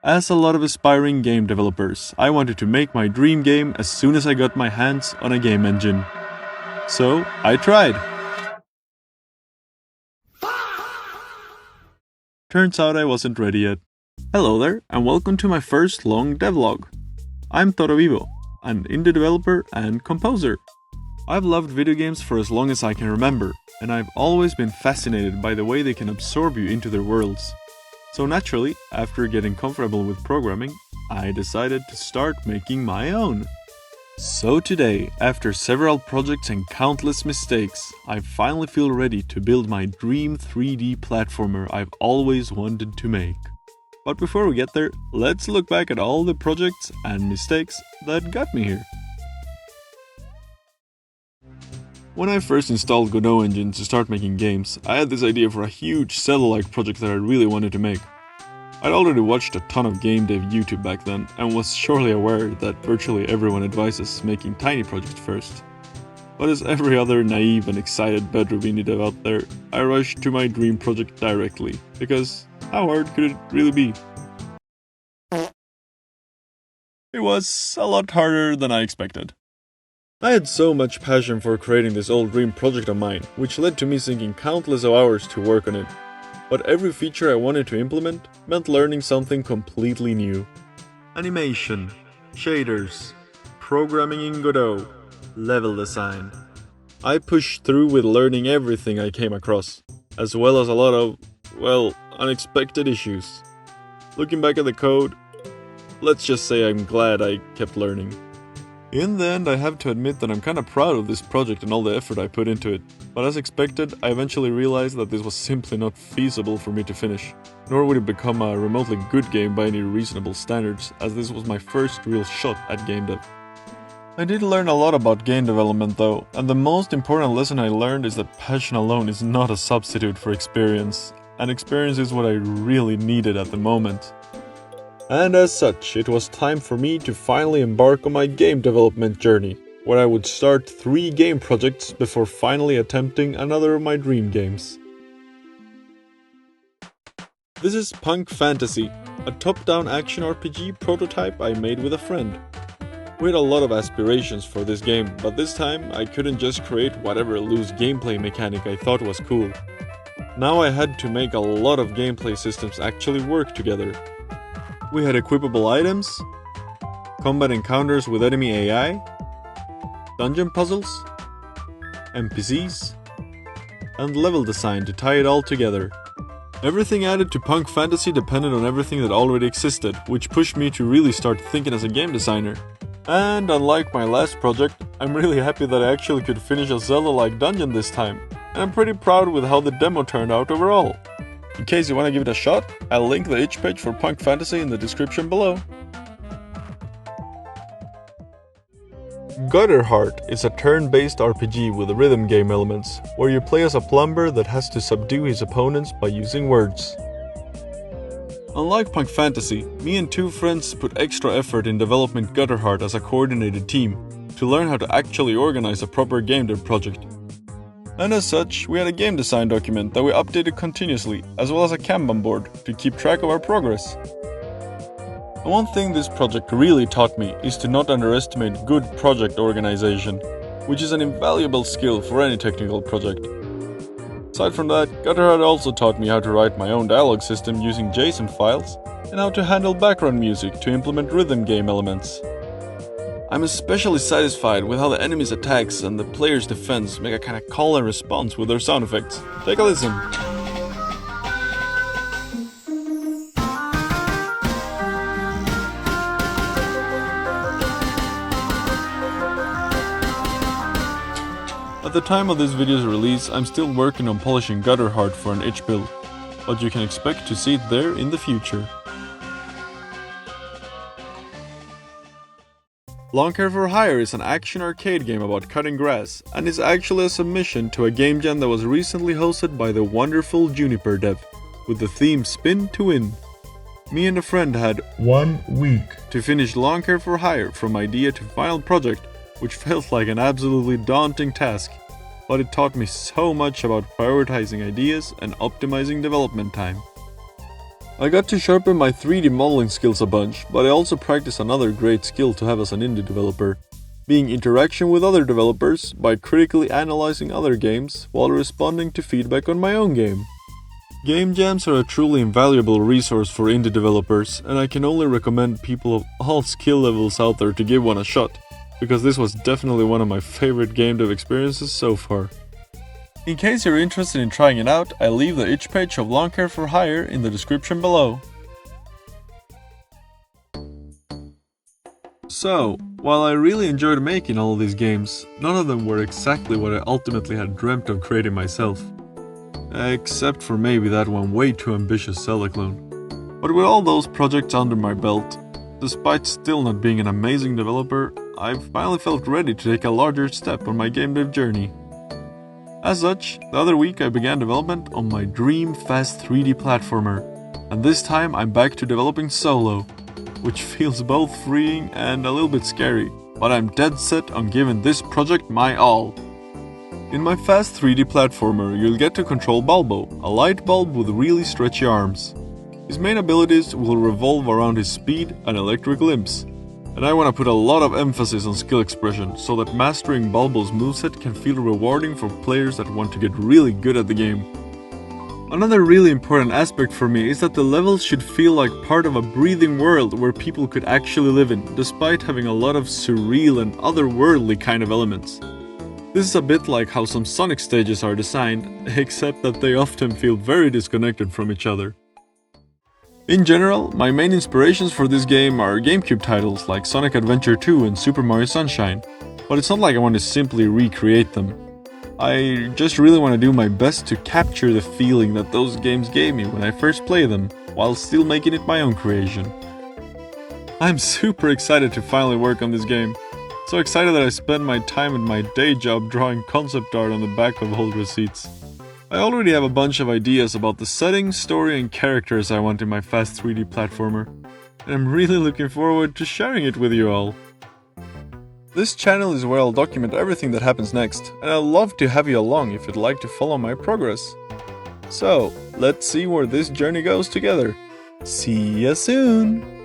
As a lot of aspiring game developers, I wanted to make my dream game as soon as I got my hands on a game engine. So, I tried. Turns out I wasn't ready yet. Hello there, and welcome to my first long devlog. I'm ToroVivo, an indie developer and composer. I've loved video games for as long as I can remember, and I've always been fascinated by the way they can absorb you into their worlds. So naturally, after getting comfortable with programming, I decided to start making my own. So today, after several projects and countless mistakes, I finally feel ready to build my dream 3D platformer I've always wanted to make. But before we get there, let's look back at all the projects and mistakes that got me here. When I first installed Godot Engine to start making games, I had this idea for a huge Zelda-like project that I really wanted to make. I'd already watched a ton of game dev YouTube back then, and was surely aware that virtually everyone advises making tiny projects first. But as every other naive and excited bedroom indie dev out there, I rushed to my dream project directly, because how hard could it really be? It was a lot harder than I expected. I had so much passion for creating this old dream project of mine, which led to me sinking countless hours to work on it. But every feature I wanted to implement meant learning something completely new. Animation, shaders, programming in Godot, level design. I pushed through with learning everything I came across, as well as a lot of, well, unexpected issues. Looking back at the code, let's just say I'm glad I kept learning. In the end, I have to admit that I'm kinda proud of this project and all the effort I put into it, but as expected, I eventually realized that this was simply not feasible for me to finish, nor would it become a remotely good game by any reasonable standards, as this was my first real shot at game dev. I did learn a lot about game development though, and the most important lesson I learned is that passion alone is not a substitute for experience, and experience is what I really needed at the moment. And as such, it was time for me to finally embark on my game development journey, where I would start 3 game projects before finally attempting another of my dream games. This is Punk Fantasy, a top-down action RPG prototype I made with a friend. We had a lot of aspirations for this game, but this time I couldn't just create whatever loose gameplay mechanic I thought was cool. Now I had to make a lot of gameplay systems actually work together. We had equipable items, combat encounters with enemy AI, dungeon puzzles, NPCs, and level design to tie it all together. Everything added to Punk Fantasy depended on everything that already existed, which pushed me to really start thinking as a game designer. And unlike my last project, I'm really happy that I actually could finish a Zelda-like dungeon this time, and I'm pretty proud with how the demo turned out overall. In case you want to give it a shot, I'll link the itch page for Punk Fantasy in the description below. GutterHeart is a turn-based RPG with rhythm game elements, where you play as a plumber that has to subdue his opponents by using words. Unlike Punk Fantasy, me and 2 friends put extra effort in developing GutterHeart as a coordinated team, to learn how to actually organize a proper game dev project. And as such, we had a game design document that we updated continuously, as well as a Kanban board to keep track of our progress. And one thing this project really taught me is to not underestimate good project organization, which is an invaluable skill for any technical project. Aside from that, GutterHeart also taught me how to write my own dialogue system using JSON files, and how to handle background music to implement rhythm game elements. I'm especially satisfied with how the enemy's attacks and the player's defense make a kind of call and response with their sound effects. Take a listen. At the time of this video's release, I'm still working on polishing GutterHeart for an itch build, but you can expect to see it there in the future. Lawn Care for Hire is an action arcade game about cutting grass, and is actually a submission to a game jam that was recently hosted by the wonderful Juniper dev, with the theme Spin to Win. Me and a friend had 1 week to finish Lawn Care for Hire from idea to final project, which felt like an absolutely daunting task, but it taught me so much about prioritizing ideas and optimizing development time. I got to sharpen my 3D modeling skills a bunch, but I also practiced another great skill to have as an indie developer, being interaction with other developers by critically analyzing other games while responding to feedback on my own game. Game jams are a truly invaluable resource for indie developers, and I can only recommend people of all skill levels out there to give one a shot, because this was definitely one of my favorite game dev experiences so far. In case you're interested in trying it out, I'll leave the itch page of Lawn Care for Hire in the description below. So, while I really enjoyed making all of these games, none of them were exactly what I ultimately had dreamt of creating myself. Except for maybe that one way too ambitious Zelda clone. But with all those projects under my belt, despite still not being an amazing developer, I've finally felt ready to take a larger step on my game dev journey. As such, the other week I began development on my dream fast 3D platformer, and this time I'm back to developing solo, which feels both freeing and a little bit scary, but I'm dead set on giving this project my all. In my fast 3D platformer, you'll get to control Bulbo, a light bulb with really stretchy arms. His main abilities will revolve around his speed and electric limbs, and I want to put a lot of emphasis on skill expression so that mastering Bulbo's moveset can feel rewarding for players that want to get really good at the game. Another really important aspect for me is that the levels should feel like part of a breathing world where people could actually live in, despite having a lot of surreal and otherworldly kind of elements. This is a bit like how some Sonic stages are designed, except that they often feel very disconnected from each other. In general, my main inspirations for this game are GameCube titles like Sonic Adventure 2 and Super Mario Sunshine, but it's not like I want to simply recreate them. I just really want to do my best to capture the feeling that those games gave me when I first played them, while still making it my own creation. I'm super excited to finally work on this game. So excited that I spend my time in my day job drawing concept art on the back of old receipts. I already have a bunch of ideas about the setting, story and characters I want in my fast 3D platformer, and I'm really looking forward to sharing it with you all. This channel is where I'll document everything that happens next, and I'd love to have you along if you'd like to follow my progress. So, let's see where this journey goes together. See ya soon!